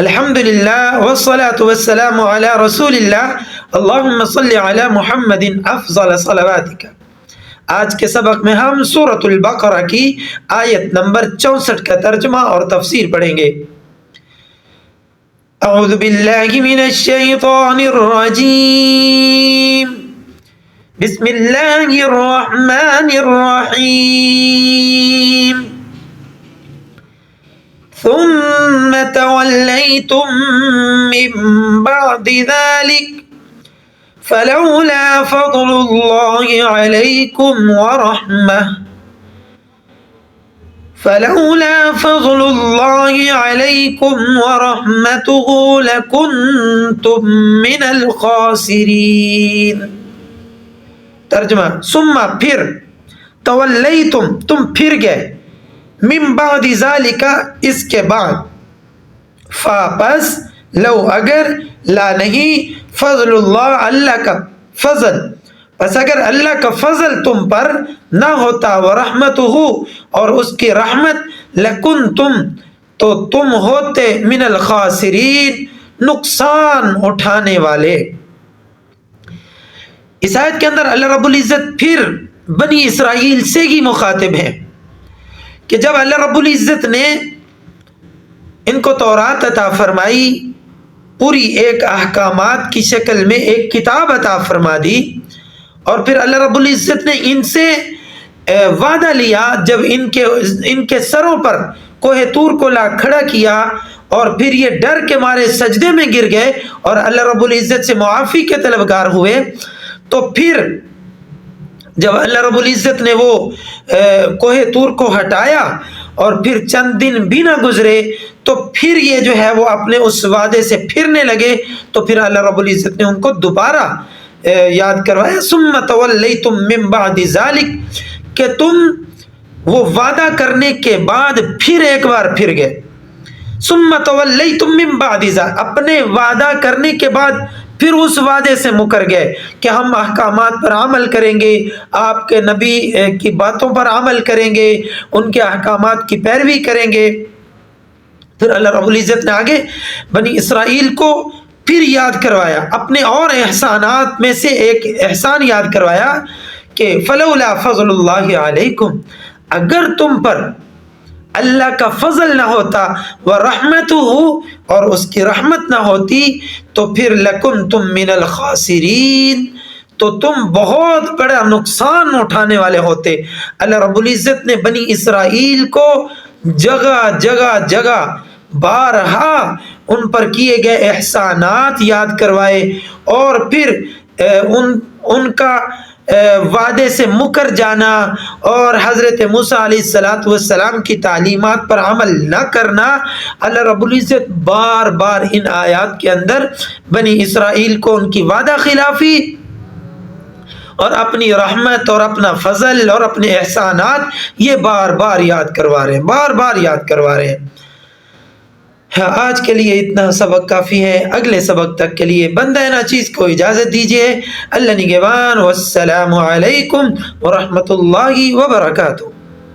الحمدللہ والصلاة والسلام علی رسول اللہ اللہم صلی علی محمد افضل صلواتک۔ آج کے سبق میں ہم سورۃ البقرہ کی آیت نمبر 64 کا ترجمہ اور تفسیر پڑھیں گے۔ اعوذ باللہ من الشیطان الرجیم، بسم اللہ الرحمن الرحیم۔ ثم تولیتم من بعد ذلك فلولا فضل اللہ علیکم ورحمته لکنتم من الخاسرین۔ ترجمہ، ثم پھر، تولیتم تم پھر گئے، من بعد ذالک اس کے بعد، فاپس، لو اگر، لا نہیں، فضل اللہ اللہ کا فضل، پس اگر اللہ کا فضل تم پر نہ ہوتا، ورحمتہ اور اس کی رحمت، لکنتم تو تم ہوتے من الخاسرین نقصان اٹھانے والے۔ اس آیت کے اندر اللہ رب العزت پھر بنی اسرائیل سے ہی مخاطب ہے کہ جب اللہ رب العزت نے ان کو تورات عطا فرمائی، پوری ایک احکامات کی شکل میں ایک کتاب عطا فرما دی، اور پھر اللہ رب العزت نے ان سے وعدہ لیا، جب ان کے سروں پر کوہ طور کو لا کھڑا کیا اور پھر یہ ڈر کے مارے سجدے میں گر گئے اور اللہ رب العزت سے معافی کے طلبگار ہوئے، تو پھر جب اللہ رب العزت نے وہ کوہ طور کو ہٹایا اور پھر چند دن بھی نہ گزرے تو پھر یہ جو ہے وہ اپنے اس وعدے سے پھرنے لگے، تو پھر اللہ رب العزت نے ان کو دوبارہ یاد کروایا، ثم تولیتم من بعد ذالک، کہ تم وہ وعدہ کرنے کے بعد پھر ایک بار پھر گئے، ثم تولیتم من بعد ذالک، اپنے وعدہ کرنے کے بعد پھر اس وعدے سے مکر گئے کہ ہم احکامات پر عمل کریں گے، آپ کے نبی کی باتوں پر عمل کریں گے، ان کے احکامات کی پیروی کریں گے۔ پھر اللہ رب العزت نے آگے بنی اسرائیل کو پھر یاد کروایا، اپنے اور احسانات میں سے ایک احسان یاد کروایا کہ فلولا فضل اللہ علیکم، اگر تم پر اللہ کا فضل نہ ہوتا، ورحمتہ اور اس کی رحمت نہ ہوتی، تو پھر لکنتم من الخاسرین، تو تم بہت بڑا نقصان اٹھانے والے ہوتے۔ اللہ رب العزت نے بنی اسرائیل کو جگہ جگہ بارہا ان پر کیے گئے احسانات یاد کروائے، اور پھر ان کا وعدے سے مکر جانا اور حضرت موسیٰ علیہ السلام کی تعلیمات پر عمل نہ کرنا، اللہ رب العزت بار بار ان آیات کے اندر بنی اسرائیل کو ان کی وعدہ خلافی اور اپنی رحمت اور اپنا فضل اور اپنے احسانات یہ بار بار یاد کروا رہے ہیں۔ آج کے لیے اتنا سبق کافی ہے، اگلے سبق تک کے لیے بندہ ناچیز کو اجازت دیجیے۔ اللہ نگہبان، والسلام علیکم ورحمۃ اللہ وبرکاتہ۔